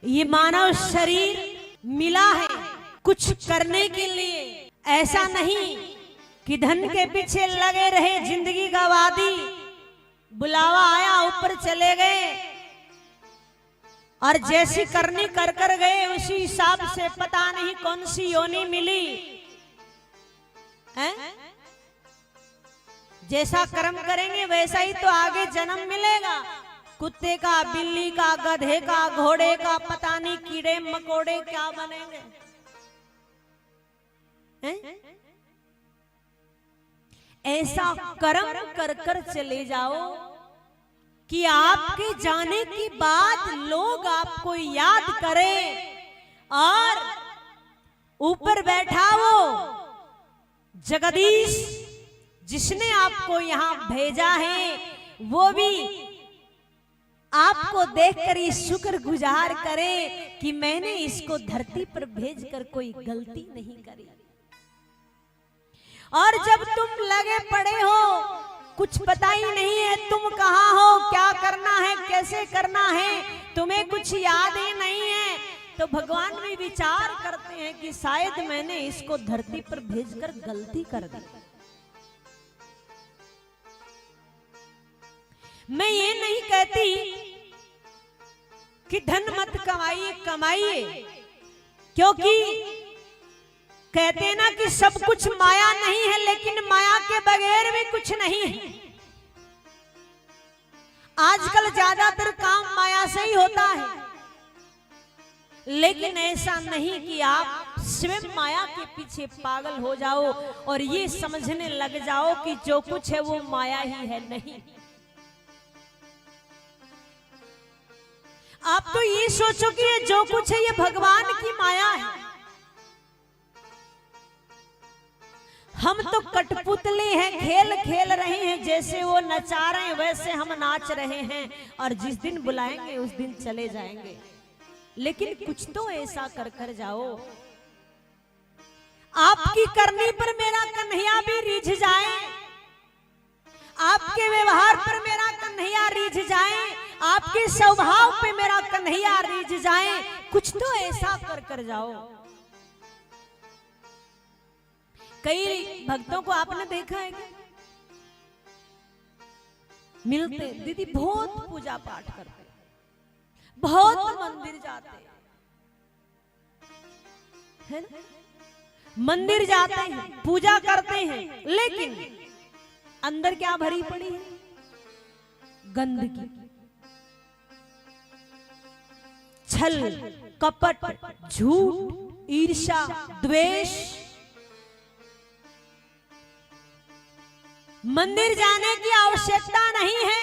ये मानव शरीर मिला है कुछ करने के लिए, ऐसा नहीं कि धन के पीछे लगे रहे, जिंदगी गवादी, बुलावा आया ऊपर चले गए और जैसी करनी कर कर गए उसी हिसाब से पता नहीं कौन सी योनि मिली है। जैसा कर्म करेंगे वैसा ही तो आगे जन्म मिलेगा। कुत्ते का, बिल्ली का, गधे का, घोड़े का, पता नहीं कीड़े मकोड़े क्या बनेंगे हैं? ऐसा कर्म कर कर चले जाओ कि आपके जाने के बाद लोग आपको याद करें और ऊपर बैठा वो जगदीश जिसने आपको यहां भेजा है वो भी आपको देखकर ये शुक्र गुजार करे कि मैंने इसको धरती पर भेजकर कोई गलती नहीं करी। और जब तुम लगे पड़े हो, कुछ पता ही नहीं है तुम कहां हो, क्या करना है, कैसे करना है, तुम्हें कुछ याद ही नहीं है, तो भगवान भी विचार करते हैं कि शायद मैंने इसको धरती पर भेजकर गलती कर दी। मैं ये नहीं कहती कि धन मत कमाइए, कमाइए, क्योंकि कहते हैं ना कि सब कुछ माया नहीं है, लेकिन माया के बगैर भी कुछ नहीं है। आजकल ज्यादातर काम माया से ही होता है, लेकिन ऐसा नहीं कि आप स्वयं माया के पीछे पागल हो जाओ और ये समझने लग जाओ कि जो कुछ है वो माया ही है। नहीं, आप तो ये सोचो कि ये जो कुछ है ये भगवान की माया है। हम तो कठपुतली हैं, खेल खेल रहे हैं, जैसे वो नचा रहे हैं वैसे हम नाच रहे हैं और जिस दिन बुलाएंगे उस दिन चले जाएंगे। लेकिन कुछ तो ऐसा कर कर जाओ आपकी करनी पर मेरा कन्हैया भी रिझ जाए, आपके व्यवहार पर मेरा कन्हैया रिझ जाए, आपके स्वभाव पे मेरा कन्हैया रिझ जाए। कुछ तो ऐसा कर कर जाओ। कई भक्तों को आपने देखा है क्या? मिलते दीदी बहुत पूजा पाठ करते, बहुत मंदिर जाते हैं ना, मंदिर जाते हैं, पूजा करते हैं, लेकिन अंदर क्या भरी पड़ी है? गंदगी, छल, कपट, झूठ, ईर्ष्या, द्वेष। मंदिर जाने की आवश्यकता नहीं है,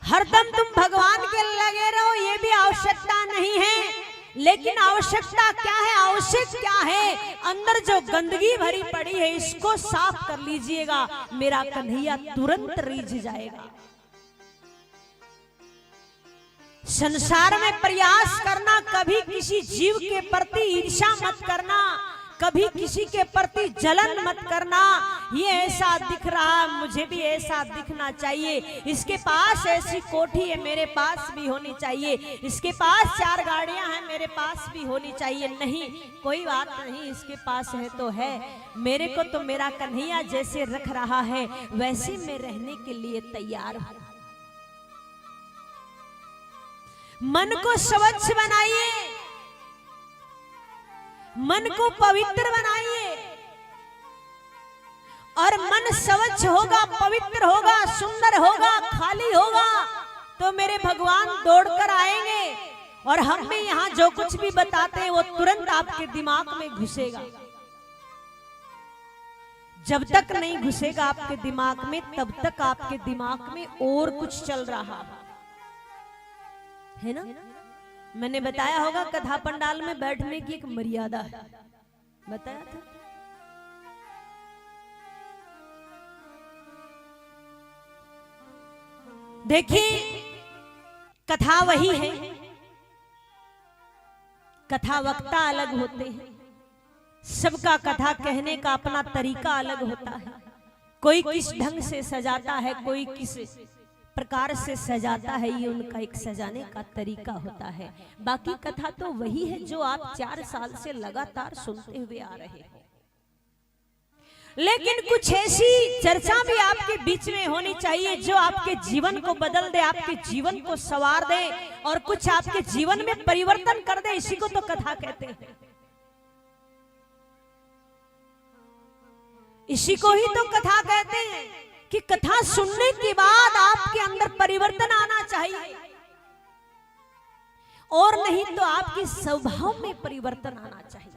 हरदम तुम भगवान के लगे रहो ये भी आवश्यकता नहीं है, लेकिन आवश्यकता क्या है? आवश्यक क्या है? अंदर जो गंदगी भरी पड़ी है इसको साफ कर लीजिएगा, मेरा कन्हैया तुरंत रिझ जाएगा। संसार में प्रयास करना, कभी किसी जीव के प्रति ईर्ष्या मत करना, कभी किसी के प्रति जलन मत करना। ये ऐसा दिख रहा, मुझे भी ऐसा दिखना चाहिए, इसके पास ऐसी कोठी है मेरे पास भी होनी चाहिए, इसके पास 4 गाड़ियां हैं मेरे पास भी होनी चाहिए। नहीं, कोई बात नहीं, इसके पास है तो है, मेरे को तो मेरा कन्हैया जैसे रख रहा है वैसे मैं रहने के लिए तैयार हूं। मन को स्वच्छ बनाइए, मन को पवित्र बनाइए, और मन स्वच्छ होगा, पवित्र होगा, सुंदर होगा, खाली होगा तो मेरे भगवान दौड़कर आएंगे और हम भी यहाँ जो कुछ भी बताते हैं वो तुरंत आपके दिमाग में घुसेगा। जब तक नहीं घुसेगा आपके दिमाग में तब तक आपके दिमाग में और कुछ चल रहा है ना। मैंने बताया होगा कथा पंडाल में बैठने की एक मर्यादा है, बताया था। देखिए कथा वही है, कथा वक्ता अलग होते हैं, सबका कथा कहने का अपना तरीका अलग होता है। कोई किस ढंग से सजाता है, कोई किस प्रकार से सजाता है, ये उनका एक सजाने का तरीका होता है। बाकी कथा तो वही है जो आप 4 साल से लगातार सुनते हुए आ रहे हो। लेकिन कुछ ऐसी चर्चा भी आपके बीच में होनी चाहिए जो आपके जीवन को बदल दे, आपके जीवन को संवार दे और कुछ आपके जीवन में परिवर्तन कर दे। इसी को तो कथा कहते हैं, इसी को ही तो कथा कहते हैं कि कथा सुनने के बाद आपके अंदर परिवर्तन आना चाहिए, और नहीं तो आपके स्वभाव में परिवर्तन आना चाहिए।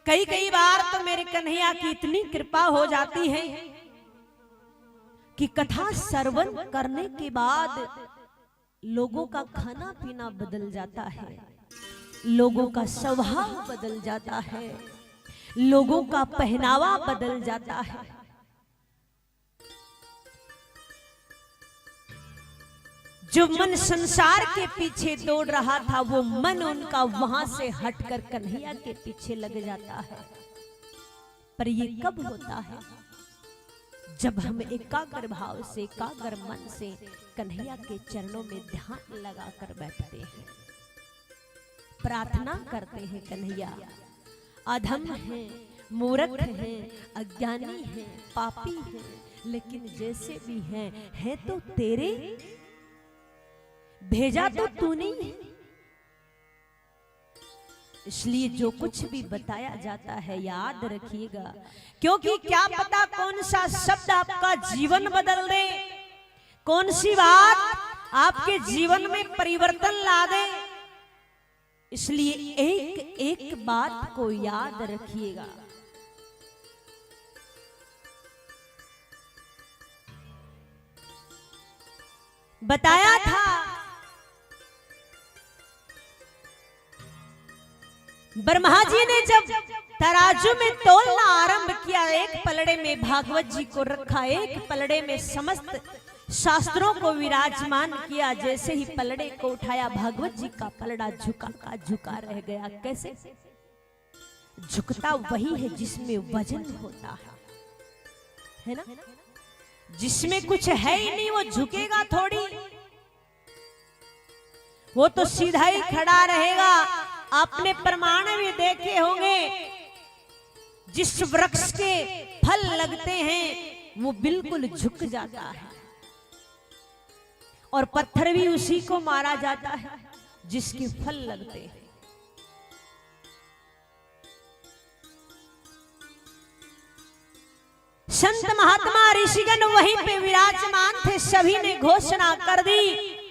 कई बार तो मेरे कन्हैया की इतनी कृपा हो जाती है कि कथा श्रवण करने के बाद लोगों का खाना पीना बदल जाता है, लोगों का स्वभाव बदल जाता है, लोगों का पहनावा बदल जाता है। जो मन संसार के पीछे दौड़ रहा था, वो मन उनका वहां से हटकर कन्हैया के पीछे लग जाता है। पर ये कब होता है? जब हम एकाग्र भाव से, एकाग्र मन से कन्हैया के चरणों में ध्यान लगाकर बैठते हैं, प्रार्थना करते हैं। कन्हैया अधम है, मूर्ख है, अज्ञानी है, पापी है, लेकिन जैसे भी है तो तेरे, भेजा तो तूने ही। इसलिए जो कुछ भी बताया जाता है याद रखिएगा, क्योंकि क्या पता कौन सा शब्द आपका जीवन बदल दे, कौन सी बात आपके जीवन में परिवर्तन ला दे। इसलिए एक एक बात को याद रखिएगा। बताया था ब्रह्मा जी ने जब तराजू में तोलना आरंभ किया, एक पलड़े में भागवत जी को रखा, एक पलड़े में समस्त शास्त्रों को विराजमान किया। जैसे ही पलड़े को उठाया, भागवत जी का पलड़ा झुका का झुका रह गया। कैसे? झुकता वही है जिसमें वजन होता है ना? जिसमें कुछ है ही नहीं वो झुकेगा थोड़ी, वो तो सीधा ही खड़ा रहेगा। आपने प्रमाण भी देखे होंगे, जिस वृक्ष के फल लगते हैं वो बिल्कुल झुक जाता है, और पत्थर भी उसी को मारा जाता है जिसके फल लगते हैं। संत महात्मा ऋषिगण वहीं पे विराजमान थे, सभी ने घोषणा कर दी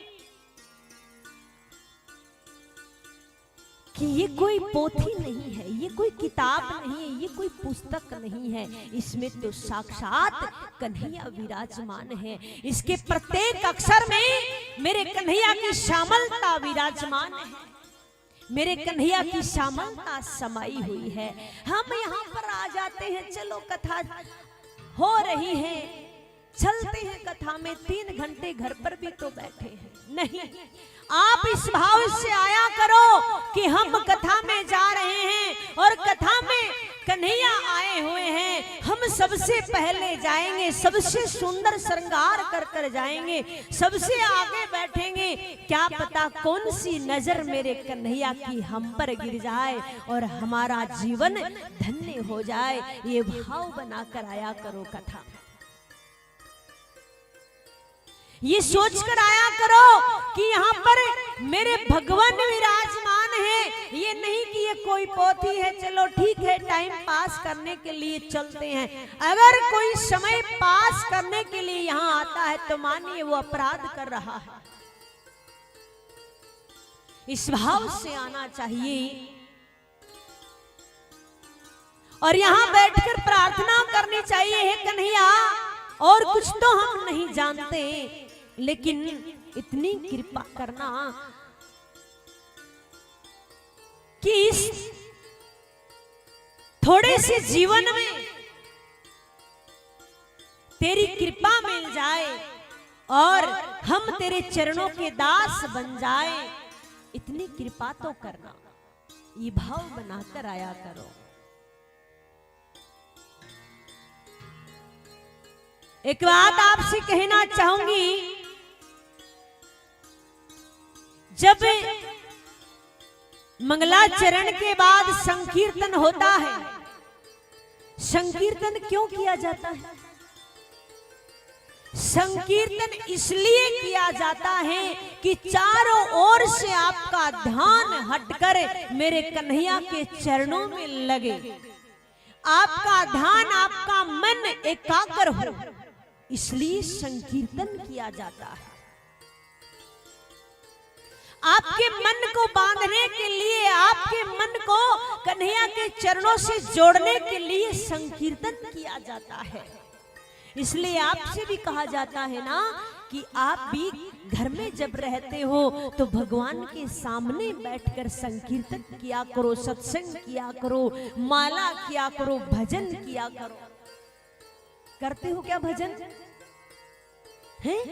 कि ये कोई पोथी नहीं है, ये कोई किताब नहीं है, ये कोई पुस्तक नहीं है, इसमें तो साक्षात कन्हैया विराजमान है। इसके प्रत्येक अक्षर में मेरे कन्हैया की श्यामलता विराजमान है, मेरे कन्हैया की श्यामलता समाई हुई है। हम यहाँ पर आ जाते हैं, चलो कथा हो रही है, चलते हैं कथा में, 3 घंटे घर पर भी तो बैठे हैं। नहीं, आप इस भाव से आया करो कि हम कथा में जा रहे हैं और कथा में कन्हैया आए हुए हैं। हम सबसे पहले जाएंगे, सबसे सुंदर श्रृंगार कर कर जाएंगे, सबसे आगे बैठेंगे। क्या पता कौन सी नजर मेरे कन्हैया की हम पर गिर जाए और हमारा जीवन धन्य हो जाए। ये भाव बनाकर आया करो कथा, ये सोच कर आया करो कि यहाँ पर मेरे भगवान विराजमान है। ये नहीं कि ये कोई पोथी है, चलो ठीक है टाइम पास करने के लिए चलते हैं। अगर कोई समय पास करने के लिए यहाँ आता है तो मानिए वो अपराध कर रहा है। इस भाव से आना चाहिए और यहाँ बैठकर प्रार्थना करनी चाहिए, हे कन्हैया और कुछ तो हम नहीं जानते, लेकिन इतनी कृपा करना कि इस थोड़े से जीवन में तेरी कृपा मिल जाए और हम तेरे चरणों के दास बन जाए। इतनी कृपा तो करना, ये भाव बनाकर आया करो। एक बात आपसे कहना चाहूंगी, जब मंगलाचरण के बाद संकीर्तन होता है, संकीर्तन क्यों किया जाता है? संकीर्तन इसलिए किया जाता है कि चारों ओर से आपका ध्यान हटकर मेरे कन्हैया के चरणों में लगे, आपका ध्यान, आपका मन एकाग्र हो, इसलिए संकीर्तन किया जाता है। आपके मन को बांधने के लिए, आपके मन को कन्हैया के चरणों से जोड़ने के लिए संकीर्तन किया जाता है। इसलिए आपसे भी कहा जाता है ना कि आप भी घर में जब रहते हो तो भगवान के सामने बैठकर संकीर्तन किया करो, सत्संग किया करो, माला किया करो, भजन किया करो। करते हो क्या भजन? हैं?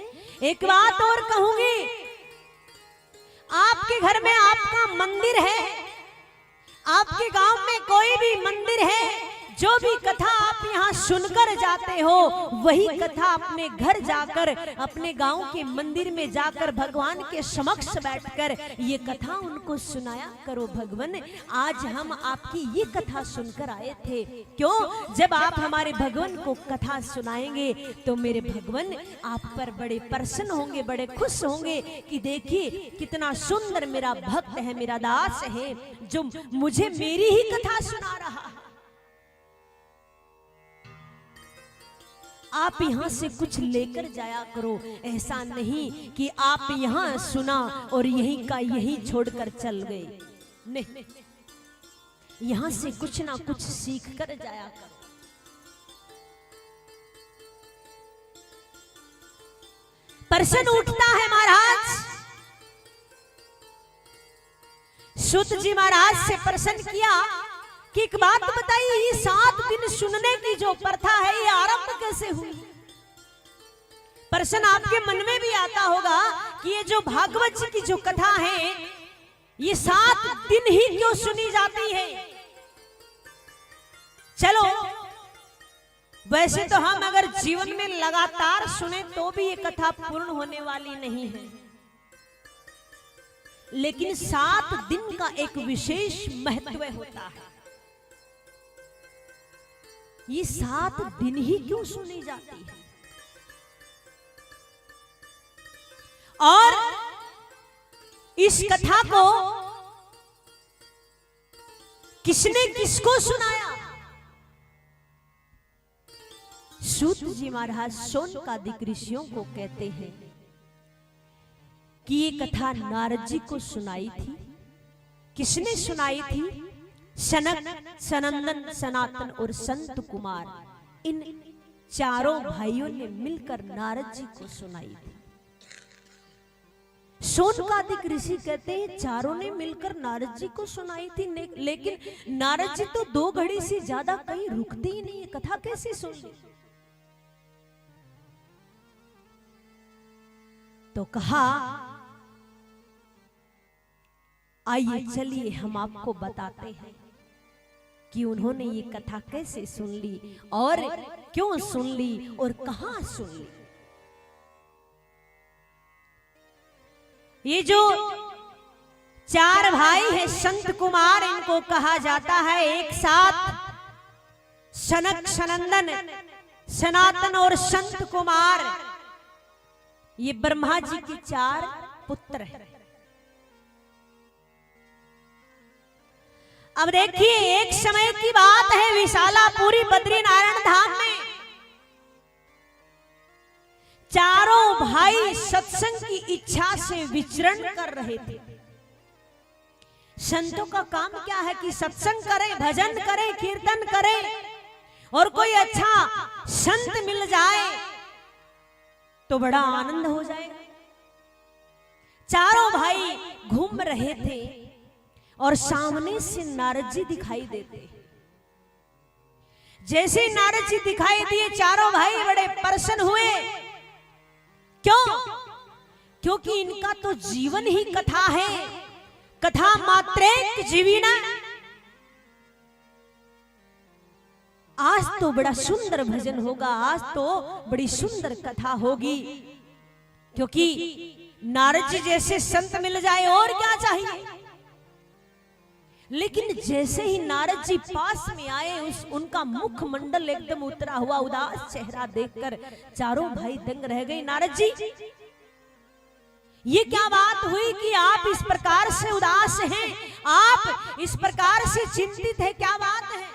एक बात और कहूंगी, आपके घर में आपका मंदिर है, आपके गांव में कोई भी मंदिर है, जो भी कथा आप यहाँ सुनकर जाते हो वही कथा अपने घर जाकर, अपने गांव के मंदिर में जाकर भगवान के समक्ष बैठकर ये कथा उनको सुनाया करो। भगवान, आज हम आपकी ये कथा सुनकर आए थे। क्यों? जब आप हमारे भगवान को कथा सुनाएंगे तो मेरे भगवान आप पर बड़े प्रसन्न होंगे, बड़े खुश होंगे कि देखिए कितना सुंदर मेरा भक्त है, मेरा दास है, जो मुझे मेरी ही कथा सुना रहा है। आप यहाँ से कुछ लेकर जाया करो, ऐसा नहीं कि आप यहाँ सुना और यहीं का यहीं छोड़कर चल गए। नहीं, यहाँ से कुछ ना कुछ सीख कर जाया करो। प्रश्न उठता है महाराज, सूत जी महाराज से प्रश्न किया कि एक बात बताइए, ये 7 दिन सुनने की जो प्रथा है ये आरंभ कैसे हुई? प्रश्न आपके मन में भी आता होगा कि ये जो भागवत जी की जो कथा है ये 7 दिन ही क्यों सुनी जाती है? चलो, वैसे तो हम अगर जीवन में लगातार सुने तो भी ये कथा पूर्ण होने वाली नहीं है, लेकिन 7 दिन का एक विशेष महत्व होता है। ये 7 दिन ही क्यों सुनी जाती है? और इस कथा को किसने किसको सुनाया? सूत जी महाराज शौनकादिक ऋषियों को कहते हैं कि ये कथा नारद जी को सुनाई थी। किसने सुनाई थी? सनक, सनंदन, सनातन और संत कुमार, इन चारों भाइयों ने मिलकर नारद जी को सुनाई थी। शौनकादिक ऋषि कहते हैं चारों ने मिलकर नारद जी को सुनाई थी, लेकिन नारद जी तो 2 घड़ी से ज्यादा कहीं रुकते ही नहीं, कथा कैसे सुन ली? तो कहा आइए चलिए हम आपको बताते हैं कि उन्होंने ये कथा कैसे सुन ली और क्यों सुन ली और कहां सुन ली। ये जो 4 भाई है संत कुमार, इनको कहा जाता है एक साथ सनक, सनंदन, सनातन और संत कुमार। ये ब्रह्मा जी के 4 पुत्र हैं। अब देखिए, एक समय की बात है, विशालापुरी बद्रीनारायण धाम में चारों भाई सत्संग की इच्छा से विचरण कर रहे थे। संतों का काम क्या है कि सत्संग करें, भजन करें, कीर्तन करें, और कोई अच्छा संत मिल जाए तो बड़ा आनंद हो जाएगा। चारों भाई घूम रहे थे और सामने से नारद जी दिखाई देते। जैसे नारद जी दिखाई दिए चारों भाई बड़े प्रसन्न हुए। क्यों? क्योंकि इनका तो जीवन ही कथा है, कथा मात्रेक जीविना। आज तो बड़ा सुंदर भजन होगा, आज तो बड़ी सुंदर कथा होगी, क्योंकि नारद जी जैसे संत मिल जाए और क्या चाहिए। लेकिन जैसे ही नारद जी पास में आए, उनका मुखमंडल एकदम उतरा हुआ उदास चेहरा देखकर चारों भाई दंग रह गए। नारद जी, ये क्या बात हुई कि आप इस प्रकार से उदास हैं, आप इस प्रकार से चिंतित हैं, क्या बात है?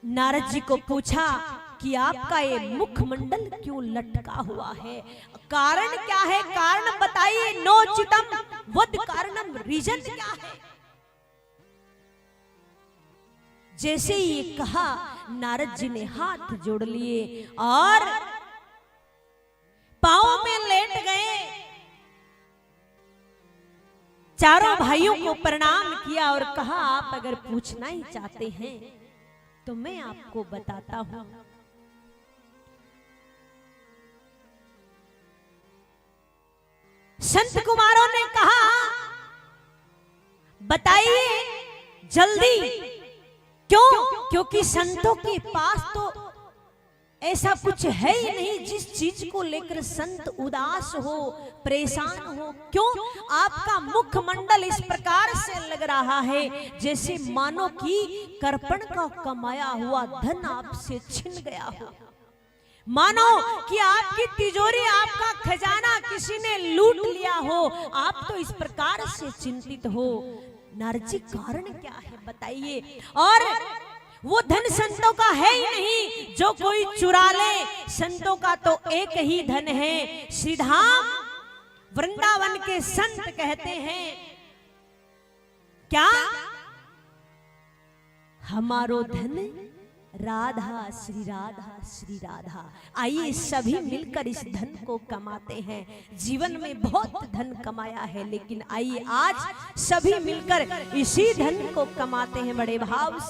नारद जी को पूछा कि आपका ये मुखमंडल क्यों लटका हुआ है, कारण क्या है, कारण बताइए। नोचितम वद कारणम, रीजन क्या है? जैसे ही ये कहा, नारद जी ने हाथ जोड़ लिए और पांव में लेट गए, चारों भाइयों को प्रणाम किया और कहा, आप अगर पूछना ही चाहते हैं तो मैं आपको बताता हूं। संत कुमारों ने कहा, बताइए जल्दी। क्यों? क्योंकि संतों के पास तो ऐसा कुछ है ही नहीं जिस चीज को लेकर संत उदास हो, परेशान हो। क्यों? आपका मुखमंडल इस प्रकार से लग रहा है जैसे मानो कि कर्पण का कमाया हुआ धन आपसे छिन गया हो, मानो कि आपकी तिजोरी, आपका खजाना किसी ने लूट लिया हो। आप तो इस प्रकार से चिंतित हो। नारद जी, कारण क्या है बताइए। और वो धन संतों का है ही नहीं जो कोई चुरा ले, संतों का तो एक ही धन है। श्रीधाम वृंदावन के संत कहते हैं, क्या? हमारो धन राधा, श्री राधा, श्री राधा। आइए सभी मिलकर इस धन को कमाते हैं। जीवन में बहुत धन कमाया है, लेकिन आइए आज सभी मिलकर इसी धन को कमाते हैं बड़े भाव से।